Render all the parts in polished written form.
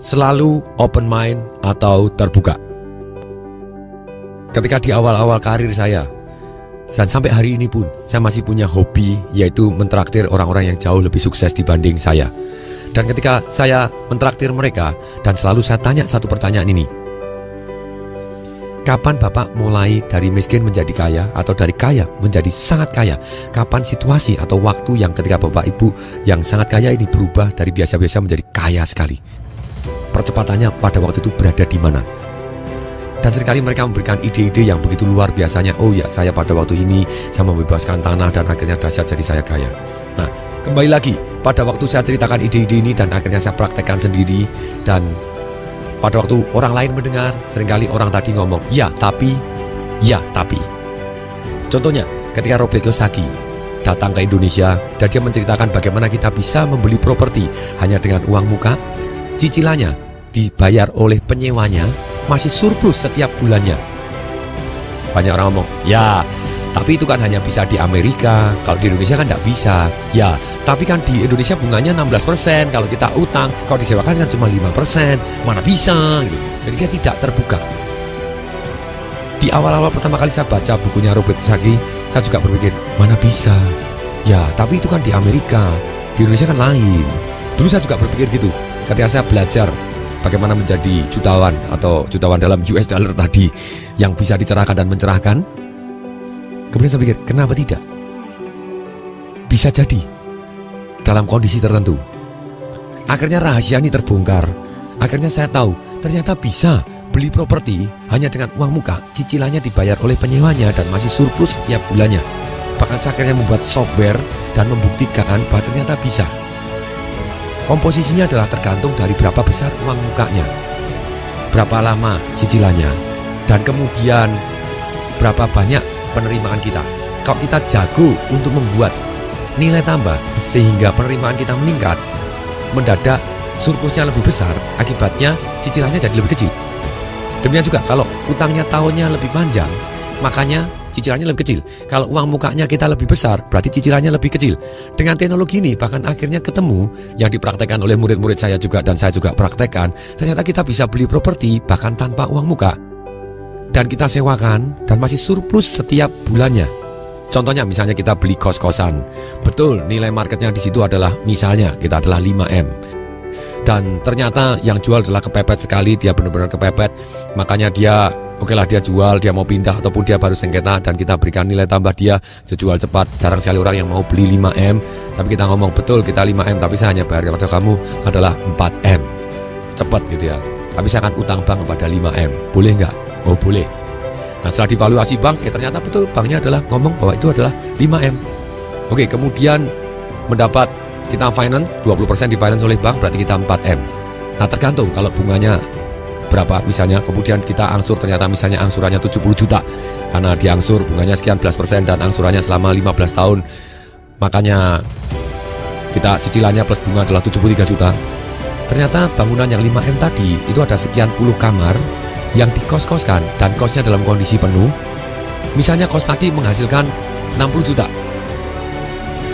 Selalu open mind atau terbuka. Ketika di awal-awal karir saya, dan sampai hari ini pun, saya masih punya hobi, yaitu mentraktir orang-orang yang jauh lebih sukses dibanding saya. Dan ketika saya mentraktir mereka, dan selalu saya tanya satu pertanyaan ini: kapan Bapak mulai dari miskin menjadi kaya, atau dari kaya menjadi sangat kaya? Kapan situasi atau waktu yang ketika Bapak Ibu yang sangat kaya ini berubah dari biasa-biasa menjadi kaya sekali? Percepatannya pada waktu itu berada di mana? Dan seringkali mereka memberikan ide-ide yang begitu luar biasanya. Oh ya, saya pada waktu ini saya membebaskan tanah dan akhirnya dahsyat jadi saya kaya. Nah, kembali lagi pada waktu saya ceritakan ide-ide ini dan akhirnya saya praktekkan sendiri, dan pada waktu orang lain mendengar, seringkali orang tadi ngomong, ya tapi. Contohnya, ketika Robert Kiyosaki datang ke Indonesia dan dia menceritakan bagaimana kita bisa membeli properti hanya dengan uang muka, cicilannya dibayar oleh penyewanya, masih surplus setiap bulannya. Banyak orang ngomong, ya tapi itu kan hanya bisa di Amerika, kalau di Indonesia kan tidak bisa. Ya, tapi kan di Indonesia bunganya 16%, kalau kita utang, kalau disewakan kan cuma 5%, mana bisa gitu. Jadi dia tidak terbuka. Di awal-awal pertama kali saya baca bukunya Robert Kiyosaki, saya juga berpikir, mana bisa. Ya, tapi itu kan di Amerika, di Indonesia kan lain. Dulu saya juga berpikir gitu. Ketika saya belajar bagaimana menjadi jutawan atau jutawan dalam US dollar tadi yang bisa dicerahkan dan mencerahkan, kemudian saya pikir, kenapa tidak? Bisa jadi dalam kondisi tertentu. Akhirnya rahasia ini terbongkar. Akhirnya saya tahu ternyata bisa beli properti hanya dengan uang muka, cicilannya dibayar oleh penyewanya dan masih surplus setiap bulannya. Bahkan saya akhirnya membuat software dan membuktikan bahwa ternyata bisa. Komposisinya adalah tergantung dari berapa besar uang mukanya, berapa lama cicilannya, dan kemudian berapa banyak penerimaan kita. Kalau kita jago untuk membuat nilai tambah sehingga penerimaan kita meningkat, mendadak surplusnya lebih besar, akibatnya cicilannya jadi lebih kecil. Demikian juga kalau utangnya tahunnya lebih panjang, makanya cicilannya lebih kecil. Kalau uang mukanya kita lebih besar, berarti cicilannya lebih kecil. Dengan teknologi ini bahkan akhirnya ketemu yang dipraktekkan oleh murid-murid saya juga, dan saya juga praktekkan. Ternyata kita bisa beli properti bahkan tanpa uang muka, dan kita sewakan dan masih surplus setiap bulannya. Contohnya misalnya kita beli kos-kosan. Betul, nilai marketnya di situ adalah misalnya kita adalah 5M. Dan ternyata yang jual adalah kepepet sekali, dia benar-benar kepepet. Makanya dia, oke lah dia jual, dia mau pindah ataupun dia baru sengketa, dan kita berikan nilai tambah dia jual cepat. Jarang sekali orang yang mau beli 5M. Tapi kita ngomong, betul kita 5M, tapi saya hanya bayar kepada kamu adalah 4M. Cepat gitu ya. Tapi saya akan utang bank kepada 5M. Boleh nggak? Oh boleh. Nah setelah divaluasi bank, ternyata betul banknya adalah ngomong bahwa itu adalah 5M. Oke, kemudian mendapat kita finance, 20% di finance oleh bank, berarti kita 4M. Nah tergantung kalau bunganya berapa misalnya, kemudian kita angsur, ternyata misalnya angsurannya 70 juta. Karena diangsur bunganya sekian belas persen dan angsurannya selama 15 tahun. Makanya kita cicilannya plus bunga adalah 73 juta. Ternyata bangunan yang 5M tadi itu ada sekian puluh kamar yang dikos-koskan dan kosnya dalam kondisi penuh. Misalnya kos tadi menghasilkan 60 juta.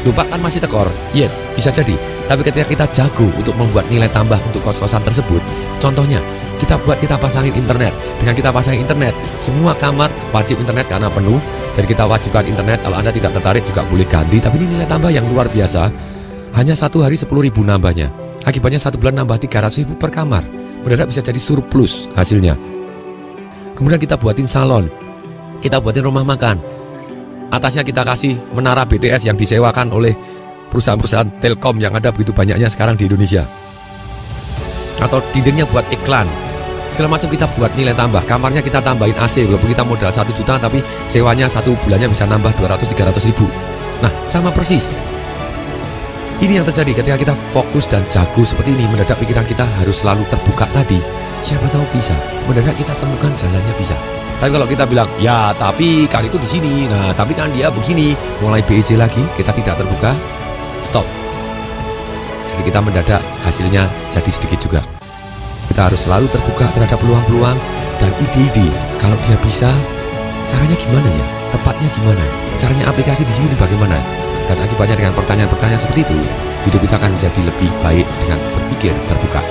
Lupa kan masih tekor? Yes, bisa jadi. Tapi ketika kita jago untuk membuat nilai tambah untuk kos-kosan tersebut, contohnya kita pasangin internet. Dengan kita pasangin internet, semua kamar wajib internet karena penuh. Jadi kita wajibkan internet. Kalau Anda tidak tertarik juga boleh ganti. Tapi ini nilai tambah yang luar biasa. Hanya satu hari 10.000 nambahnya. Akibatnya satu bulan nambah 300.000 per kamar. Mendadak bisa jadi surplus hasilnya. Kemudian kita buatin salon, kita buatin rumah makan. Atasnya kita kasih menara BTS yang disewakan oleh perusahaan-perusahaan telkom yang ada begitu banyaknya sekarang di Indonesia. Atau dindingnya buat iklan. Segala macam kita buat nilai tambah. Kamarnya kita tambahin AC, walaupun kita modal 1 juta tapi sewanya satu bulannya bisa nambah 200-300 ribu. Nah sama persis. Ini yang terjadi ketika kita fokus dan jago seperti ini. Mendadak pikiran kita harus selalu terbuka tadi. Siapa tahu bisa. Mendadak kita temukan jalannya bisa. Tapi kalau kita bilang, ya tapi kan itu di sini, nah tapi kan dia begini, mulai BEJ lagi, kita tidak terbuka, stop. Jadi kita mendadak hasilnya jadi sedikit juga. Kita harus selalu terbuka terhadap peluang-peluang dan ide-ide. Kalau dia bisa, caranya gimana ya? Tepatnya gimana? Caranya aplikasi di sini bagaimana? Dan akibatnya dengan pertanyaan-pertanyaan seperti itu, hidup kita akan menjadi lebih baik dengan berpikir terbuka.